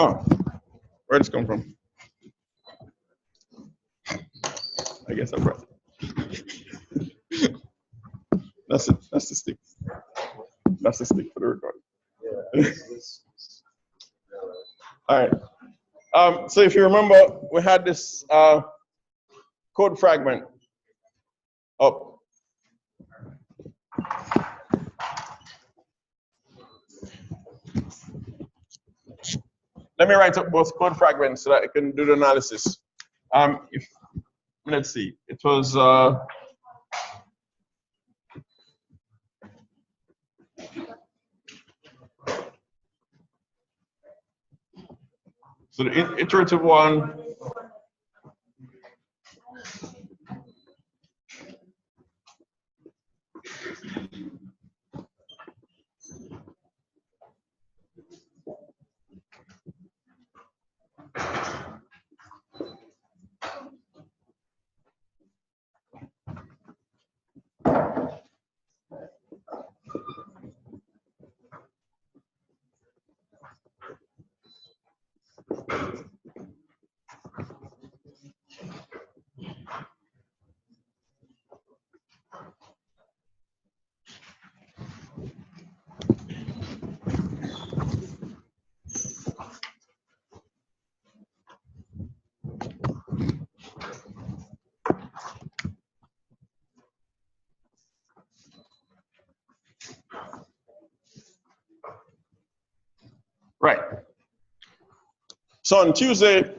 Oh, where did this come from? I guess I brought it. That's it. That's the stick. That's the stick for the recording. All right. So if you remember, we had this code fragment up. Let me write up both code fragments so that I can do the analysis. Let's see. It was so the iterative one. Right. So on Tuesday,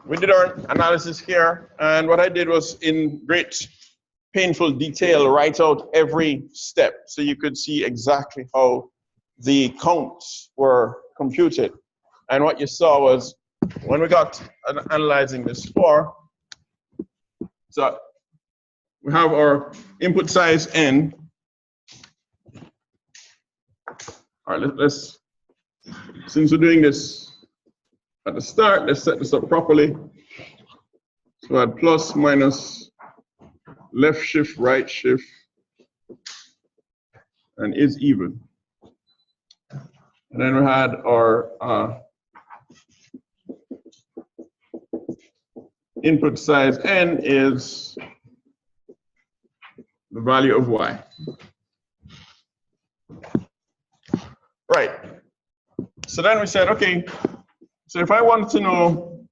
we did our analysis here, and what I did was in great painful detail write out every step so you could see exactly how the counts were computed. And what you saw was when we got analyzing this for, so we have our input size n. All right, let's since we're doing this at the start, let's set this up properly. So add plus, minus, left shift, right shift, and is even. And then we had our input size n is the value of y. Right. So then we said, okay, so if I wanted to know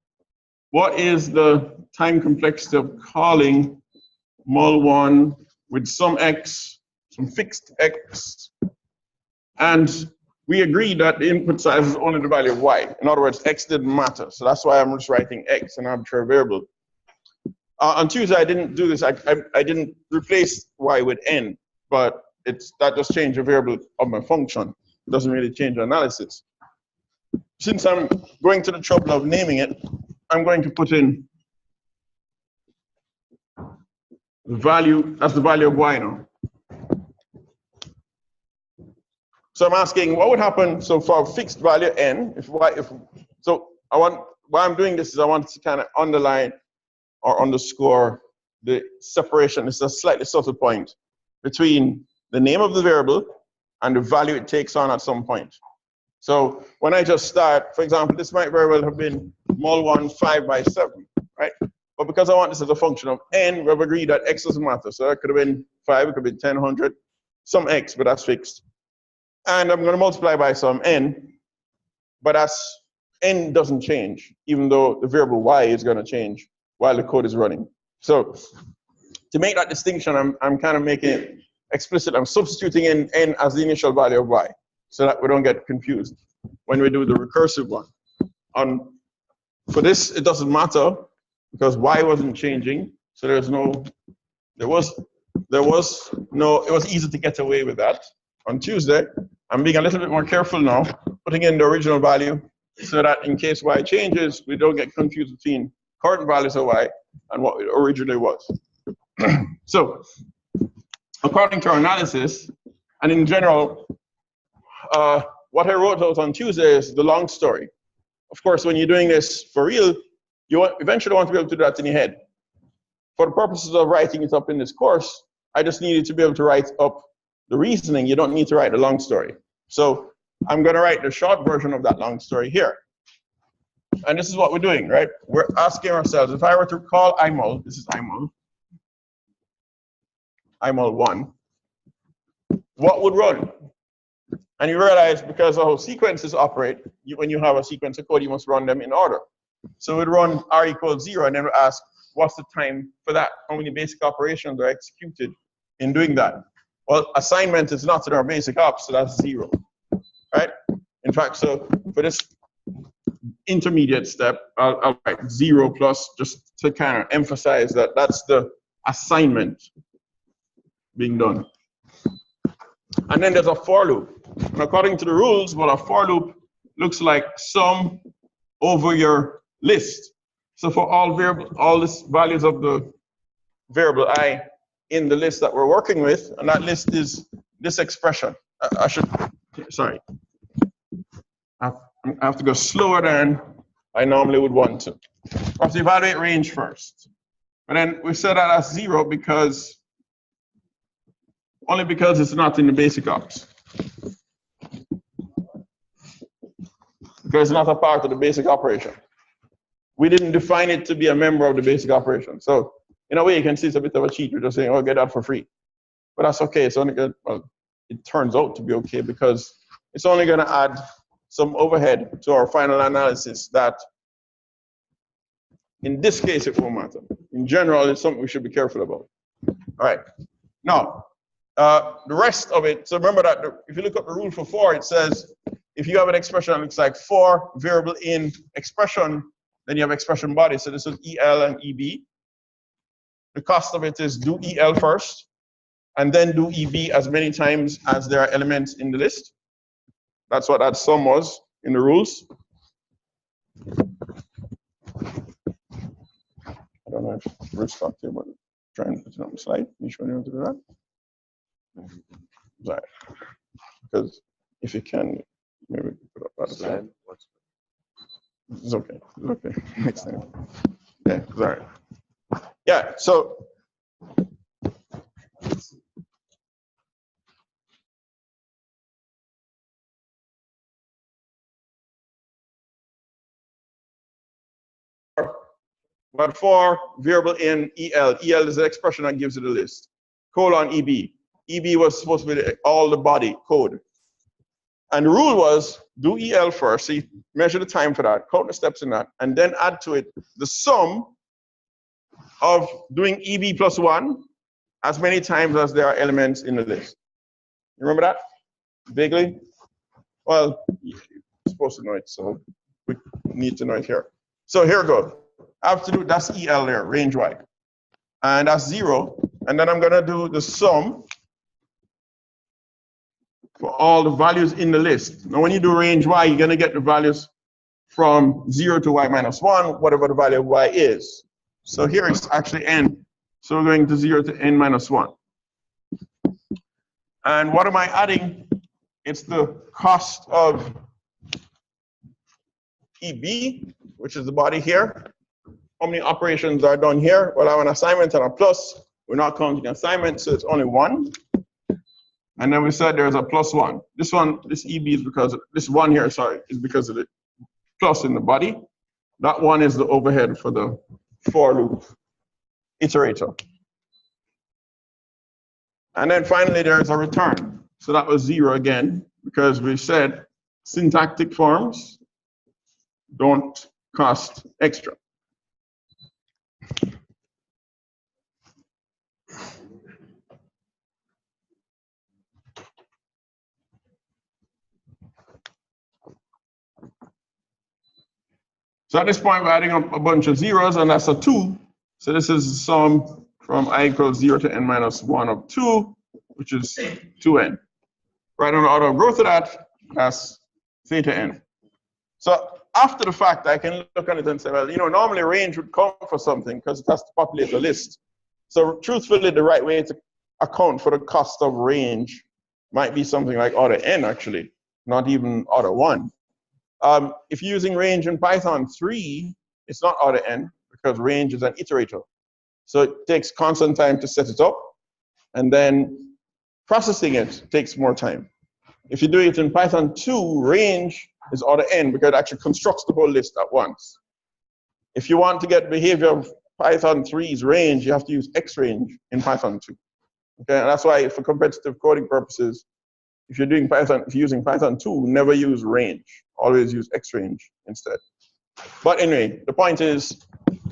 what is the time complexity of calling mul1 with some x, some fixed x, and we agreed that the input size is only the value of y. In other words, x didn't matter. So that's why I'm just writing x, an arbitrary variable. On Tuesday, I didn't do this. I didn't replace y with n, but that just changed the variable of my function. It doesn't really change the analysis. Since I'm going to the trouble of naming it, I'm going to put in the value, that's the value of y now. So I'm asking what would happen, so for a fixed value n, why I'm doing this is I want to kind of underline or underscore the separation. It's a slightly subtle point between the name of the variable and the value it takes on at some point. So when I just start, for example, this might very well have been mul1 5 by 7, right? But because I want this as a function of n, we've agreed that x doesn't matter. So that could have been 5, it could have been 10, 100, some x, but that's fixed. And I'm going to multiply by some n, but n doesn't change, even though the variable y is going to change while the code is running. So to make that distinction, I'm kind of making it explicit. I'm substituting in n as the initial value of y, so that we don't get confused when we do the recursive one. For this, it doesn't matter because y wasn't changing, so it was easy to get away with that. On Tuesday, I'm being a little bit more careful now, putting in the original value so that in case y changes, we don't get confused between current values of y and what it originally was. So, according to our analysis, and in general, what I wrote out on Tuesday is the long story. Of course, when you're doing this for real, you eventually want to be able to do that in your head. For the purposes of writing it up in this course, I just needed to be able to write up the reasoning. You don't need to write the long story. So I'm going to write the short version of that long story here. And this is what we're doing, right? We're asking ourselves, if I were to call imul, this is imul 1, what would run? And you realize because of how sequences operate, when you have a sequence of code, you must run them in order. So we'd run r equals 0, and then we ask, what's the time for that? How many basic operations are executed in doing that? Well, assignment is not in our basic ops, so that's 0, right? In fact, so for this intermediate step, I'll write 0 plus, just to kind of emphasize that that's the assignment being done. And then there's a for loop. And according to the rules, well, a for loop looks like sum over your list. So for all these values of the variable I in the list that we're working with, and that list is this expression. Sorry. I have to go slower than I normally would want to. I have to evaluate range first. And then we set that as 0 because only because it's not in the basic ops. Because it's not a part of the basic operation. We didn't define it to be a member of the basic operation. So in a way, you can see it's a bit of a cheat. We're just saying, oh, get that for free. But that's okay. It's only good. Well, it turns out to be okay because it's only going to add some overhead to our final analysis that in this case, it won't matter. In general, it's something we should be careful about. All right. Now, the rest of it, so remember that if you look up the rule for for, it says if you have an expression that looks like for variable in expression, then you have expression body. So this is EL and EB. The cost of it is do EL first, and then do EB as many times as there are elements in the list. That's what that sum was in the rules. I don't know if Bruce talked here, but trying to put it on the slide. You sure you want to do that? Sorry. Because if you can, maybe put up that slide. It's okay. It's okay. Next time. Yeah, sorry. Yeah, so but for variable in EL, EL is the expression that gives you the list. Colon EB. EB was supposed to be all the body code. And the rule was do EL first, so you measure the time for that, count the steps in that, and then add to it the sum of doing EB plus 1 as many times as there are elements in the list. You remember that? Vaguely? Well, you're supposed to know it, so we need to know it here. So here we go. I have to do, that's EL there, range Y. And that's 0. And then I'm going to do the sum for all the values in the list. Now, when you do range Y, you're going to get the values from 0 to Y minus 1, whatever the value of Y is. So here it's actually N. So we're going to 0 to N minus 1. And what am I adding? It's the cost of EB, which is the body here. How many operations are done here? Well, I have an assignment and a plus. We're not counting assignments, so it's only 1. And then we said there's a plus 1. This one, this EB is because of, this 1 here, sorry, is because of the plus in the body. That 1 is the overhead for the for loop iterator. And then finally, there's a return. So that was 0 again, because we said syntactic forms don't cost extra. So at this point, we're adding up a bunch of zeros, and that's a 2. So this is the sum from I equals 0 to n minus 1 of 2, which is 2n. Right on the order of growth of that, that's theta n. So after the fact, I can look at it and say, well, you know, normally range would count for something because it has to populate the list. So truthfully, the right way to account for the cost of range might be something like order n, actually, not even order 1. If you're using range in Python 3, it's not order n because range is an iterator. So it takes constant time to set it up, and then processing it takes more time. If you do it in Python 2, range is order n because it actually constructs the whole list at once. If you want to get behavior of Python 3's range, you have to use X range in Python 2. Okay, and that's why for competitive coding purposes, if you're doing Python, if you're using Python 2, never use range. Always use X range instead. But anyway, the point is,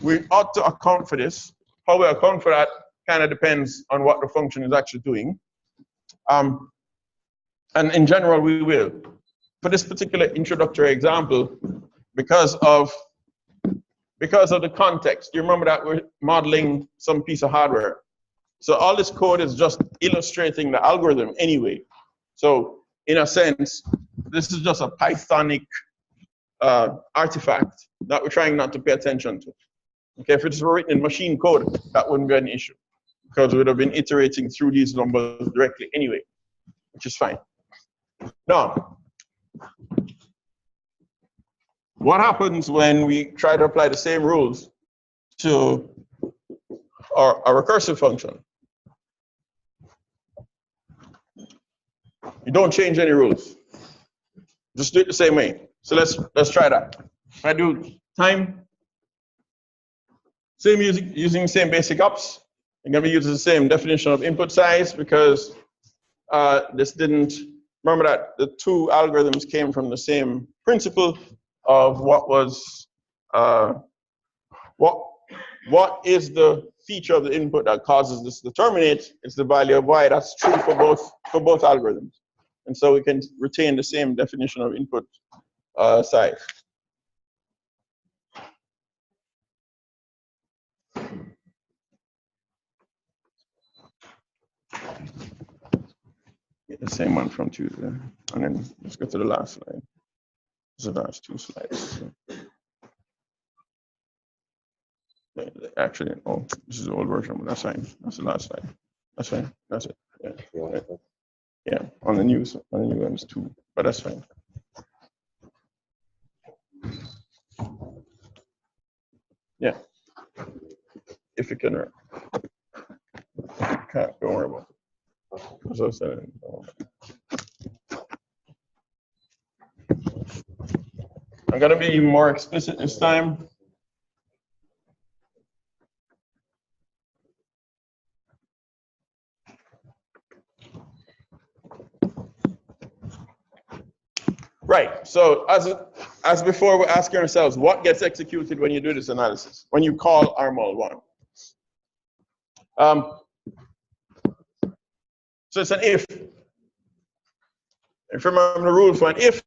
we ought to account for this. How we account for that kind of depends on what the function is actually doing. And in general, we will. For this particular introductory example, because of the context, you remember that we're modeling some piece of hardware. So all this code is just illustrating the algorithm anyway. So in a sense, this is just a Pythonic artifact that we're trying not to pay attention to. Okay, if it's written in machine code, that wouldn't be an issue because we would have been iterating through these numbers directly anyway, which is fine. Now, what happens when we try to apply the same rules to our recursive function? You don't change any rules. Just do it the same way. So let's try that. I do time, same using the same basic ops. I'm going to be using the same definition of input size because this didn't, remember that the two algorithms came from the same principle of what was, what is the feature of the input that causes this to terminate. It's the value of y. That's true for both algorithms. And so we can retain the same definition of input size. Get the same one from Tuesday. And then let's go to the last slide. So that's 2 slides. Actually, oh, this is the old version, but that's fine. That's the last slide. That's fine. That's it. Yeah. Yeah. On the new one is 2, but that's fine. Yeah. If you can, don't worry about it. So I said, I'm gonna be more explicit this time. Right, so as before, we're asking ourselves, what gets executed when you do this analysis, when you call RML1? So it's an if. If you remember the rule for an if,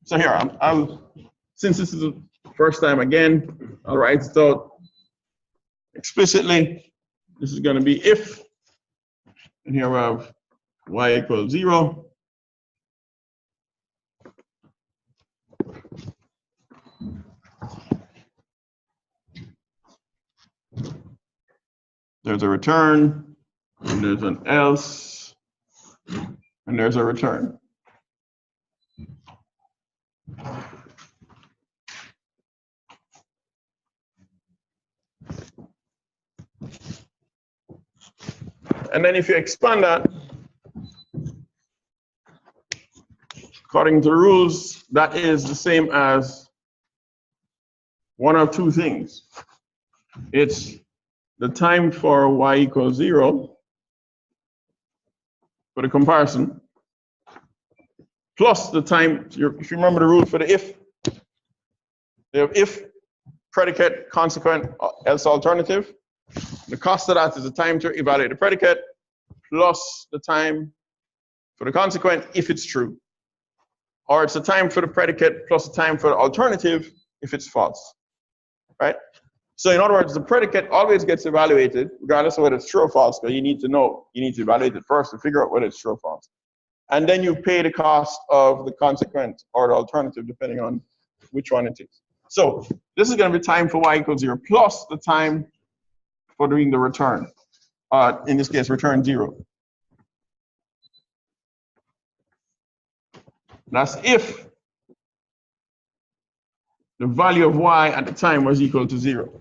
so here, since this is the first time again, I'll write it out explicitly. This is gonna be if, and here we have y equals 0. There's a return, and there's an else, and there's a return. And then if you expand that, according to the rules, that is the same as one of two things. It's the time for y equals 0 for the comparison, plus the time, if you remember the rule for the if, you have if, predicate, consequent, else alternative. The cost of that is the time to evaluate the predicate, plus the time for the consequent if it's true. Or it's the time for the predicate plus the time for the alternative if it's false, right? So in other words, the predicate always gets evaluated, regardless of whether it's true or false, because you need to evaluate it first to figure out whether it's true or false. And then you pay the cost of the consequent or the alternative, depending on which one it is. So this is going to be time for y equals 0 plus the time for doing the return. In this case, return 0. That's if the value of y at the time was equal to 0.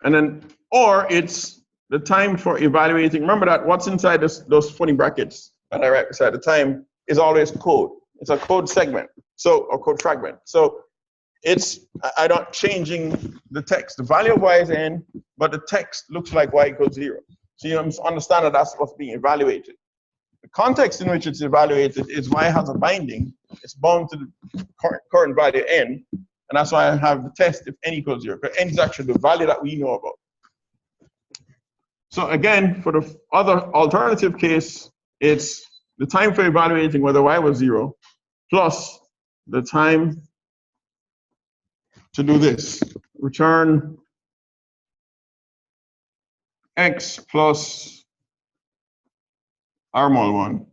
And then, or it's the time for evaluating. Remember that what's inside those funny brackets that I write beside the time is always code. It's a code segment, or code fragment. So I'm not changing the text. The value of y is n, but the text looks like y equals 0. So you understand that that's what's being evaluated. The context in which it's evaluated is y has a binding. It's bound to the current value n, and that's why I have the test if n equals 0, because n is actually the value that we know about. So again, for the other alternative case, it's the time for evaluating whether y was 0 plus the time to do this. Return x plus r-mol 1.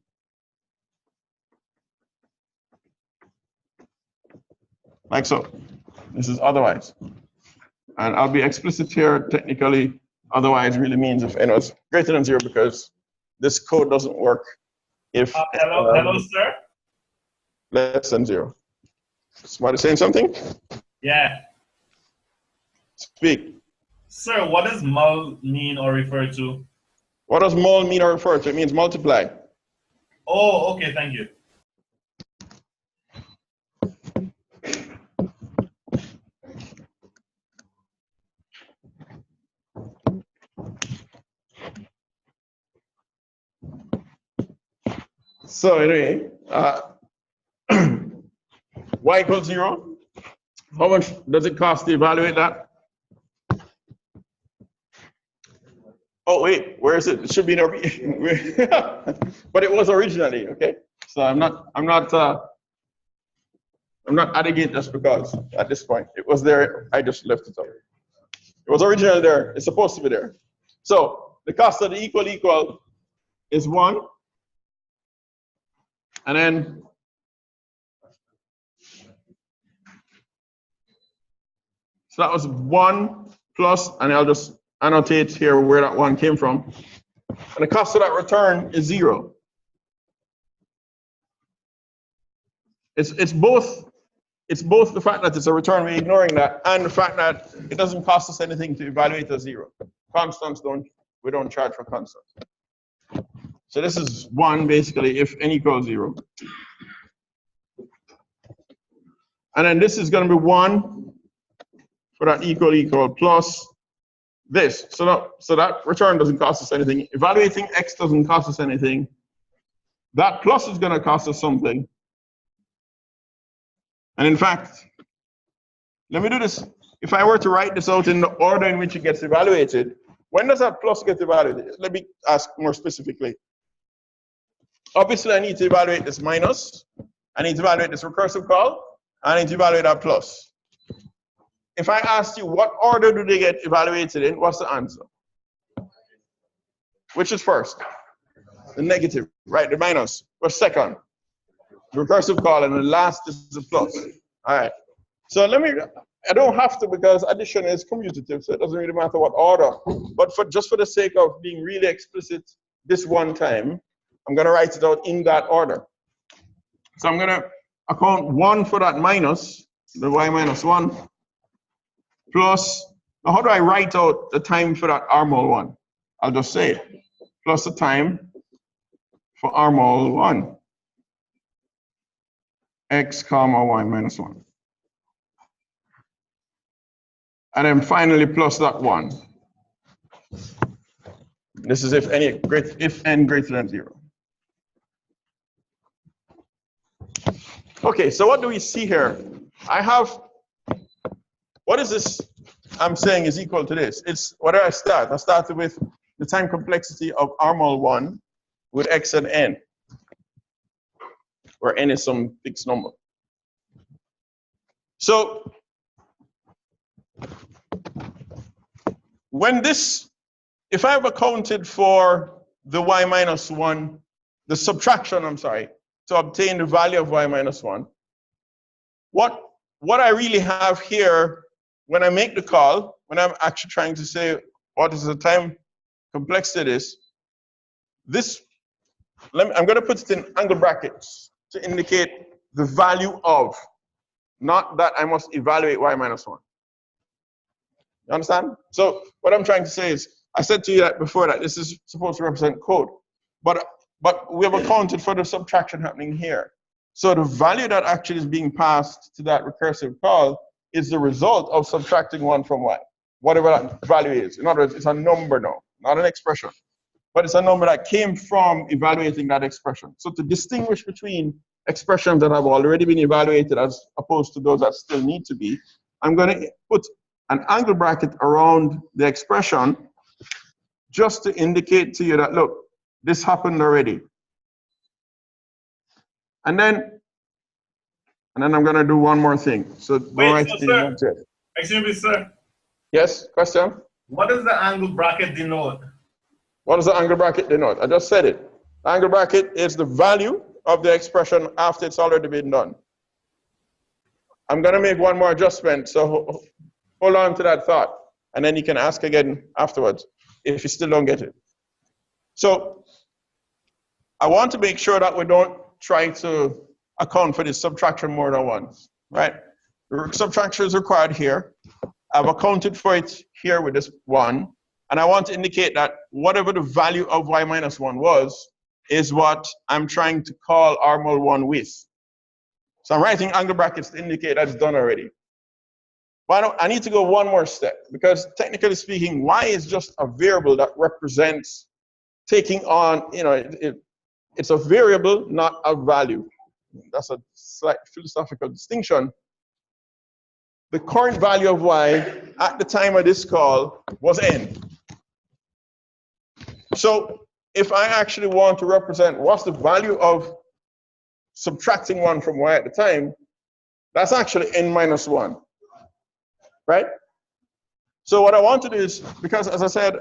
Like so. This is otherwise. And I'll be explicit here technically. Otherwise really means if n was greater than 0, because this code doesn't work if hello, sir. Less than 0. Somebody saying something? Yeah. Speak. Sir, what does mul mean or refer to? What does mul mean or refer to? It means multiply. Oh, okay, thank you. So anyway, y equals 0. How much does it cost to evaluate that? Oh wait, where is it? It should be in but it was originally, okay? So I'm not adding it just because at this point. It was there, I just left it out. It was originally there, it's supposed to be there. So the cost of the equal is 1. And then so that was 1 plus, and I'll just annotate here where that 1 came from. And the cost of that return is 0. It's both the fact that it's a return, we're ignoring that, and the fact that it doesn't cost us anything to evaluate as 0. Constants we don't charge for constants. So this is 1 basically if n equals 0. And then this is going to be 1 for that equal plus this. So that return doesn't cost us anything. Evaluating x doesn't cost us anything. That plus is going to cost us something. And in fact, let me do this. If I were to write this out in the order in which it gets evaluated, when does that plus get evaluated? Let me ask more specifically. Obviously, I need to evaluate this minus. I need to evaluate this recursive call. I need to evaluate that plus. If I asked you what order do they get evaluated in, what's the answer? Which is first? The negative, right? The minus. What's second? The recursive call, and the last is the plus. All right. So I don't have to, because addition is commutative, so it doesn't really matter what order. But just for the sake of being really explicit this one time, I'm going to write it out in that order. So I'm going to account 1 for that minus, the y minus 1, plus, now how do I write out the time for that r-mol 1? I'll just say it, plus the time for r-mol 1, x comma y minus 1. And then finally plus that 1. This is if n greater than 0. Okay, so what do we see here? What is this I'm saying is equal to this? It's, where did I start? I started with the time complexity of r-mol 1 with x and n, where n is some fixed number. So, if I've accounted for the y minus 1, the subtraction, I'm sorry, to obtain the value of y minus 1, what I really have here when I make the call, when I'm actually trying to say what is the time complexity this, I'm going to put it in angle brackets to indicate the value of, not that I must evaluate y minus 1. You understand? So what I'm trying to say is, I said to you that before that this is supposed to represent code, but but we have accounted for the subtraction happening here. So the value that actually is being passed to that recursive call is the result of subtracting 1 from y, whatever that value is. In other words, it's a number now, not an expression, but it's a number that came from evaluating that expression. So to distinguish between expressions that have already been evaluated as opposed to those that still need to be, I'm going to put an angle bracket around the expression just to indicate to you that, look, this happened already. And then I'm going to do one more thing. So don't write it in your notes yet. Excuse me, sir. Yes, question? What does the angle bracket denote? What does the angle bracket denote? I just said it. The angle bracket is the value of the expression after it's already been done. I'm going to make one more adjustment, so hold on to that thought, and then you can ask again afterwards if you still don't get it. So I want to make sure that we don't try to account for this subtraction more than once, right? The subtraction is required here. I've accounted for it here with this 1, and I want to indicate that whatever the value of y minus 1 was is what I'm trying to call R-mul 1 with. So I'm writing angle brackets to indicate that's done already. But I need to go one more step, because technically speaking, y is just a variable that represents taking on, it's a variable, not a value. That's a slight philosophical distinction. The current value of y at the time of this call was n. So if I actually want to represent what's the value of subtracting 1 from y at the time, that's actually n minus 1, right? So what I want to do is, because as I said,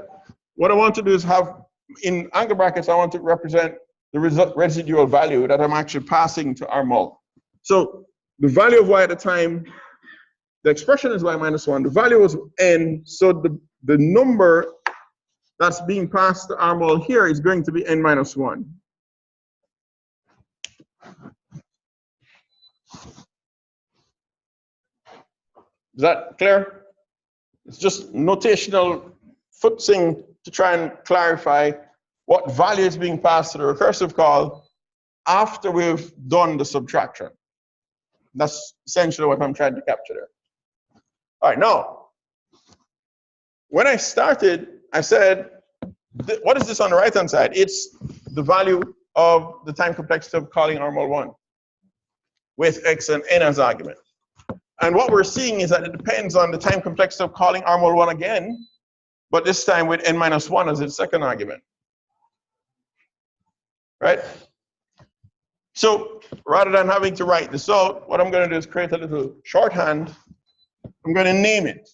what I want to do is have, in angle brackets, I want to represent the residual value that I'm actually passing to R-mul. So the value of y at the time, the expression is y minus 1, the value was n, so the number that's being passed to R-mul here is going to be n minus 1. Is that clear? It's just notational footing to try and clarify what value is being passed to the recursive call after we've done the subtraction. That's essentially what I'm trying to capture there. All right, now, when I started, I said, what is this on the right-hand side? It's the value of the time complexity of calling R-mul 1 with x and n as argument. And what we're seeing is that it depends on the time complexity of calling R-mul 1 again, but this time with n minus 1 as its second argument. Right? So rather than having to write this out, what I'm going to do is create a little shorthand. I'm going to name it.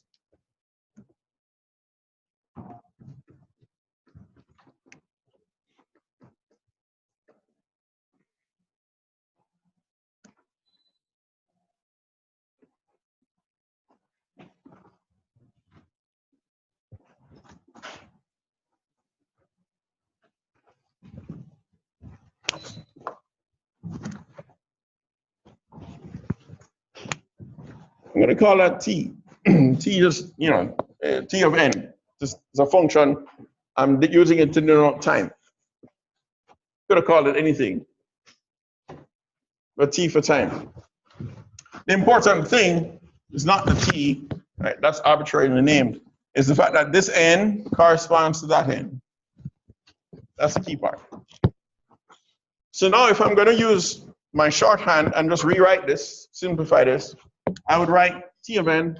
I'm going to call that t. T just, t of n. This is a function. I'm using it to denote time. Could have called it anything, but t for time. The important thing is not the t, right? That's arbitrarily named. Is the fact that this n corresponds to that n. That's the key part. So now if I'm going to use my shorthand and just rewrite this, simplify this, I would write t of n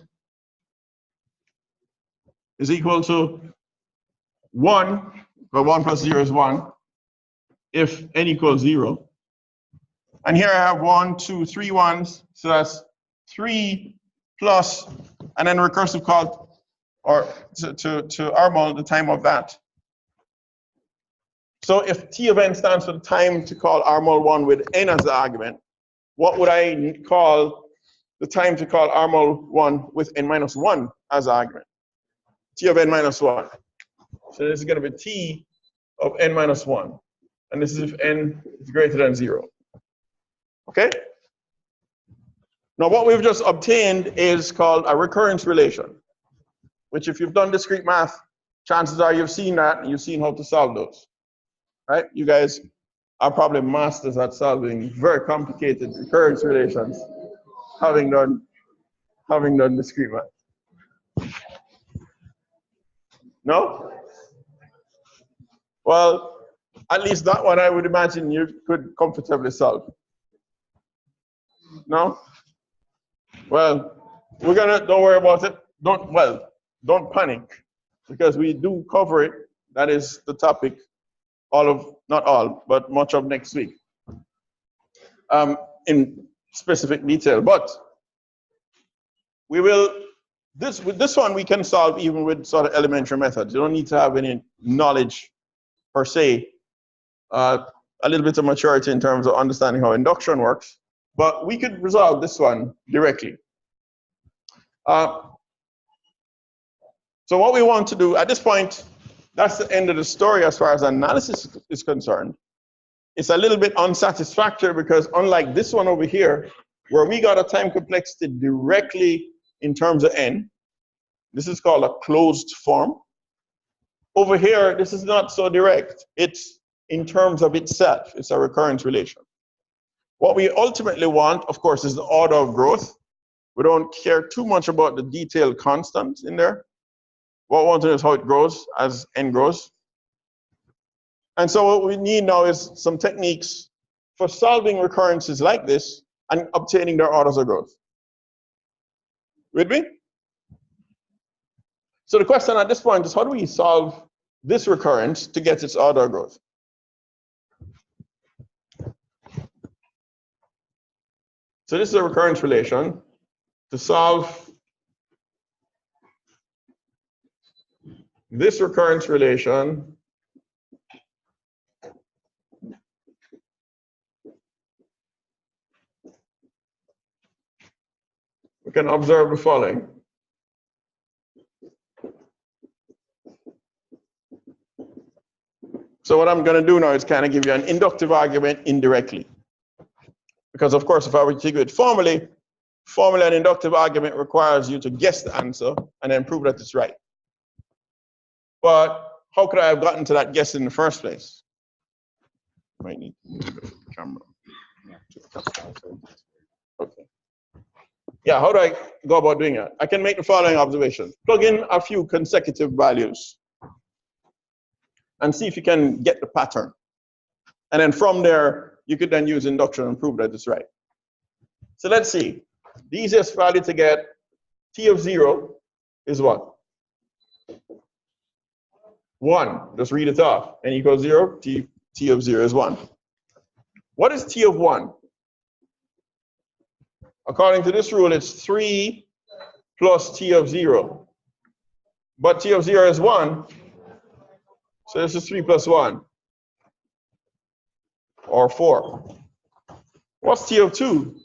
is equal to 1, but 1 plus 0 is 1, if n equals 0. And here I have 1, 2, 3 ones, so that's 3 plus, and then recursive call, or to R-mul the time of that. So if t of n stands for the time to call R-mul 1 with n as the argument, what would I call the time to call R-mul 1 with n minus 1 as the argument? T of n minus 1. So this is going to be t of n minus 1. And this is if n is greater than 0. Okay? Now what we've just obtained is called a recurrence relation, which if you've done discrete math, chances are you've seen that and you've seen how to solve those. Right? You guys are probably masters at solving very complicated recurrence relations, having done discrete math. No? Well, at least that one I would imagine you could comfortably solve. No? Well, don't worry about it. Don't panic, because we do cover it. That is the topic, not all, but much of next week, in specific detail. But we will, with this one we can solve even with sort of elementary methods. You don't need to have any knowledge per se, a little bit of maturity in terms of understanding how induction works, but we could resolve this one directly. So what we want to do at this point, that's the end of the story as far as analysis is concerned. It's a little bit unsatisfactory because unlike this one over here, where we got a time complexity directly in terms of n, this is called a closed form. Over here, this is not so direct. It's in terms of itself. It's a recurrence relation. What we ultimately want, of course, is the order of growth. We don't care too much about the detailed constant in there. What we want to know is how it grows as n grows. And so what we need now is some techniques for solving recurrences like this and obtaining their orders of growth. With me? So the question at this point is, how do we solve this recurrence to get its order of growth? So this is a recurrence relation. To solve this recurrence relation, we can observe the following. So what I'm going to do now is kind of give you an inductive argument indirectly. Because of course, if I were to do it formally an inductive argument requires you to guess the answer and then prove that it's right. But how could I have gotten to that guess in the first place? Might need to move the camera. Okay. Yeah, how do I go about doing that? I can make the following observation. Plug in a few consecutive values and see if you can get the pattern. And then from there, you could then use induction and prove that it's right. So let's see. The easiest value to get, t of 0 is what? 1. Just read it off. N equals 0, t of 0 is 1. What is t of 1? According to this rule, it's 3 plus t of 0. But t of 0 is 1, so this is 3 plus 1, or 4. What's t of 2?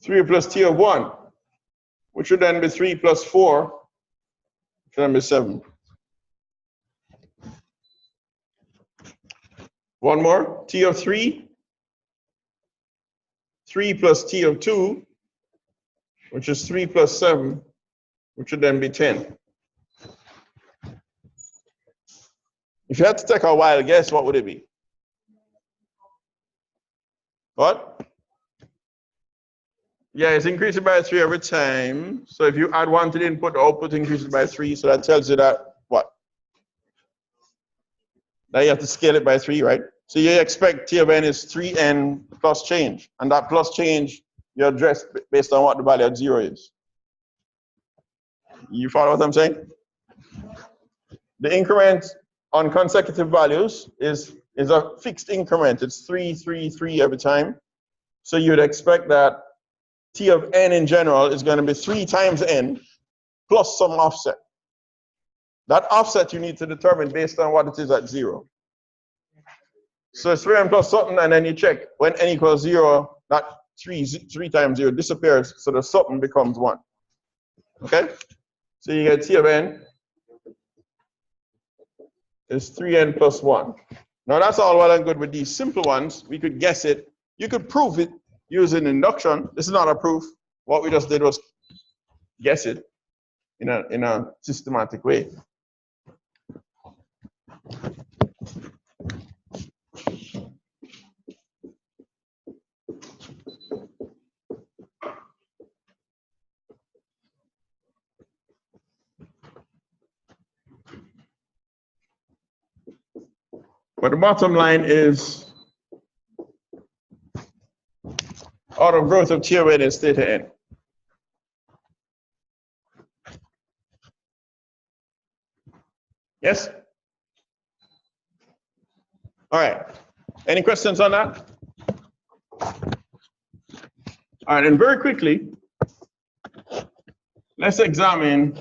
3 plus t of 1, which would then be 3 plus 4, which would then be 7. One more, t of 3, 3 plus t of 2, which is 3 plus 7, which would then be 10. If you had to take a wild guess, what would it be? What? Yeah, it's increasing by 3 every time. So if you add 1 to the input, the output increases by 3. So that tells you that what? Now you have to scale it by 3, right? So you expect t of n is 3n plus change. And that plus change you address based on what the value of 0 is. You follow what I'm saying? The increment on consecutive values is a fixed increment. It's 3, 3, 3 every time. So you'd expect that t of n in general is going to be 3 times n plus some offset. That offset you need to determine based on what it is at 0. So it's 3n plus something, and then you check when n equals 0, that 3 times 0 disappears, so the something becomes 1. Okay? So you get t of n is 3n plus 1. Now that's all well and good with these simple ones. We could guess it. You could prove it using induction. This is not a proof. What we just did was guess it in a systematic way. But the bottom line is out of growth of tier n is theta n. Yes? All right. Any questions on that? All right, and very quickly, let's examine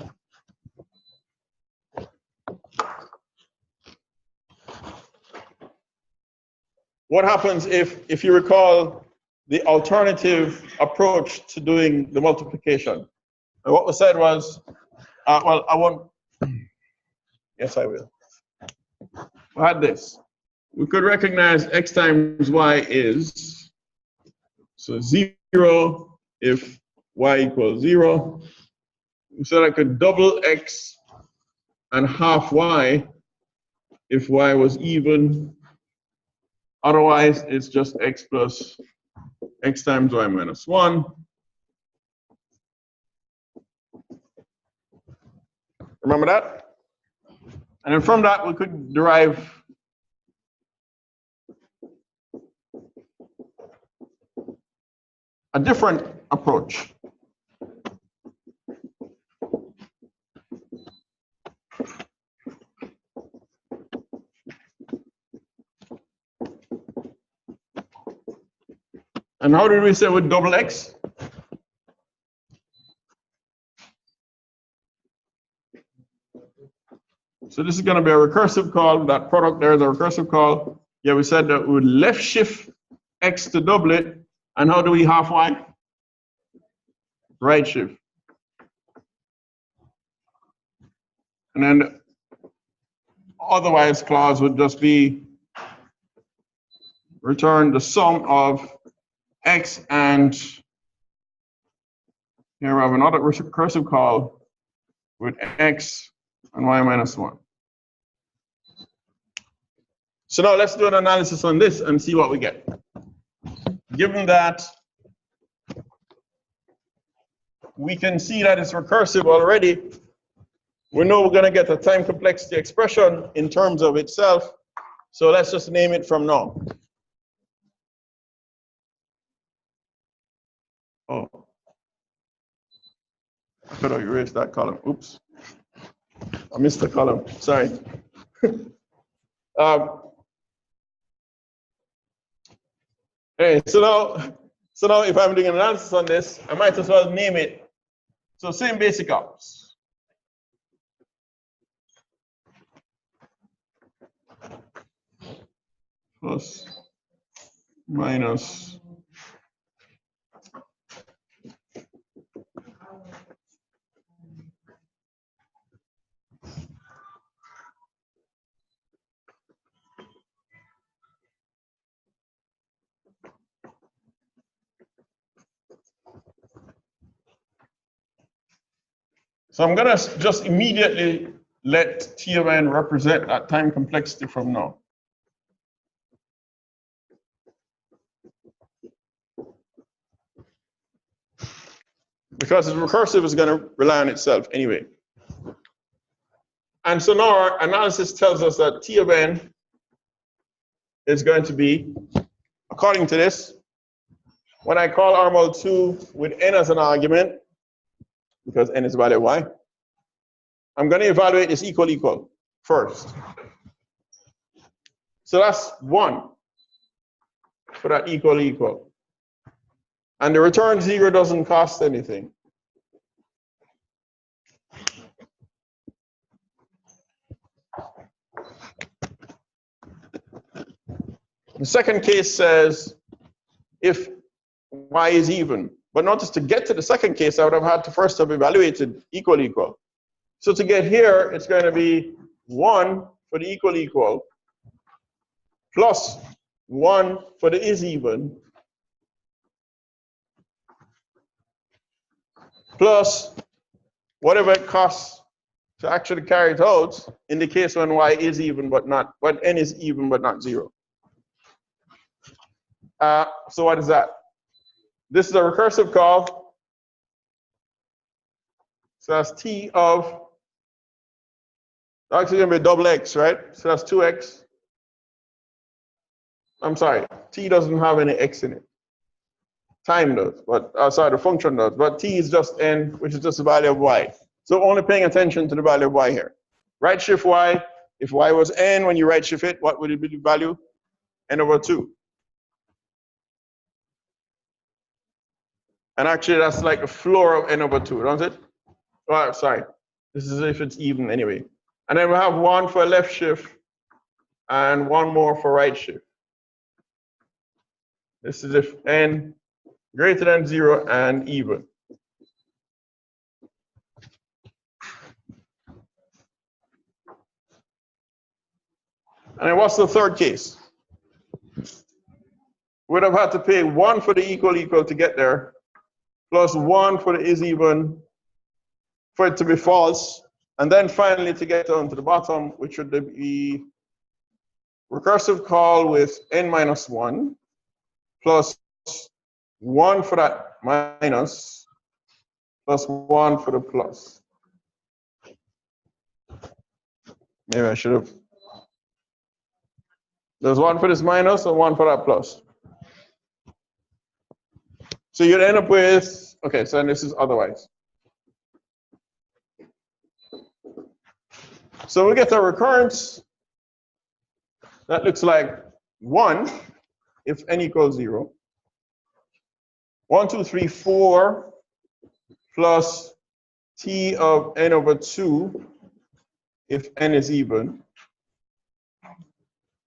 what happens if you recall the alternative approach to doing the multiplication. And what was said was, well, I won't, yes, I will. We had this. We could recognize x times y is, so 0 if y equals 0. We said I could double x and half y if y was even. Otherwise, it's just x plus x times y minus 1. Remember that? And then from that, we could derive a different approach. And how did we say with double x? So this is going to be a recursive call. That product there is a recursive call. Yeah, we said that we would left shift x to double it. And how do we half y? Right shift. And then the otherwise clause would just be return the sum of x and here we have another recursive call with x and y minus 1. So now let's do an analysis on this and see what we get. Given that we can see that it's recursive already, we know we're going to get a time complexity expression in terms of itself. So let's just name it from now. Oh, I could have erased that column. Oops. I missed the column. Sorry. So now if I'm doing an analysis on this, I might as well name it. So same basic ops. Plus, minus. So I'm going to just immediately let T of n represent that time complexity from now. Because it's recursive is going to rely on itself anyway. And so now our analysis tells us that T of n is going to be, according to this, when I call armol 2 with n as an argument, because n is value y, I'm going to evaluate this equal first. So that's 1 for that equal. And the return 0 doesn't cost anything. The second case says if y is even. But notice to get to the second case, I would have had to first have evaluated equal. So to get here, it's going to be 1 for the equal plus 1 for the is even plus whatever it costs to actually carry it out in the case when y is even but not, when n is even but not 0. So what is that? This is a recursive call. So that's t of, actually going to be double x, right? So that's 2x. I'm sorry, t doesn't have any x in it. Time does, but sorry, the function does. But t is just n, which is just the value of y. So only paying attention to the value of y here. Right shift y, if y was n, when you right shift it, what would it be the value? N over 2. And actually, that's like the floor of n over 2, don't it? Oh, sorry. This is if it's even anyway. And then we have 1 for left shift and 1 more for right shift. This is if n greater than 0 and even. And then what's the third case? We'd have had to pay 1 for the equal to get there, plus 1 for the is even for it to be false, and then finally to get down to the bottom, which would be recursive call with n minus 1, plus 1 for that minus, plus 1 for the plus. Maybe I should have. There's 1 for this minus and 1 for that plus. So you'd end up with, okay, so this is otherwise. So we get a recurrence that looks like 1 if n equals 0. 1, 2, 3, 4 plus t of n over 2 if n is even.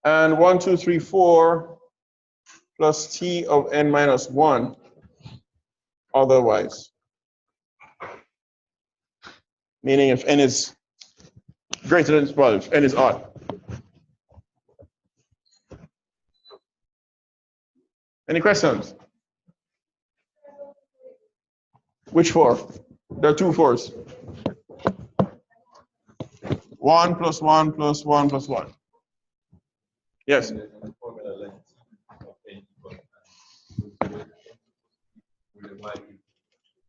And 1, 2, 3, 4 plus t of n minus 1 otherwise. Meaning if n is greater than 12, n is odd. Any questions? Which 4? There are 2 4s. 1 plus 1 plus 1 plus 1. Yes.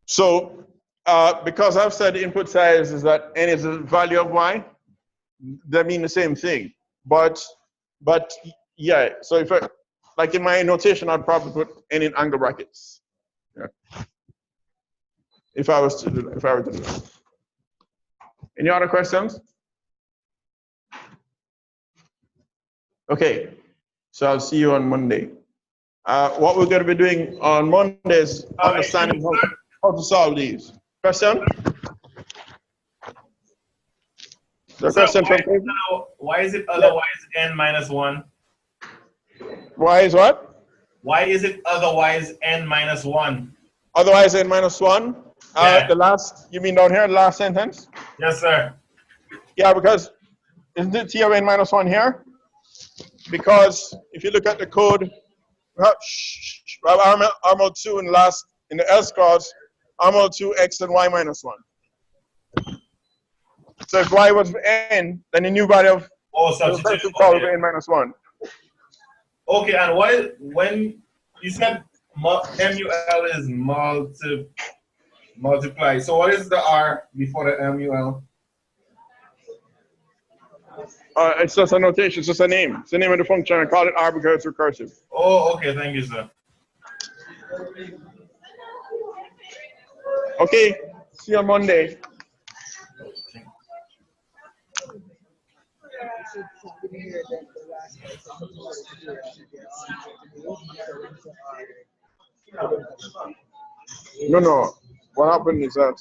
So, because I've said the input size is that n is the value of y, they mean the same thing. But yeah, so if I, like in my notation, I'd probably put n in angle brackets. Yeah. If I was to do that, if I were to do that. Any other questions? Okay, so I'll see you on Monday. What we're going to be doing on Monday is understanding how to solve these. Question? The question why is it otherwise n minus 1? Why is what? Why is it otherwise n minus 1? Otherwise n minus 1? Yeah. The last, you mean down here, the last sentence? Yes, sir. Yeah, because isn't it t of n minus 1 here? Because if you look at the code, we have RML2 in the else clause, RML2 x and y minus 1. So if y was n, then the new value of the call would be n minus 1. Okay, and when you said MUL is multiply, so what is the R before the MUL? It's just a notation, it's just a name. It's the name of the function. I call it R because it's recursive. Oh, okay, thank you, sir. Okay, see you on Monday. No. What happened is that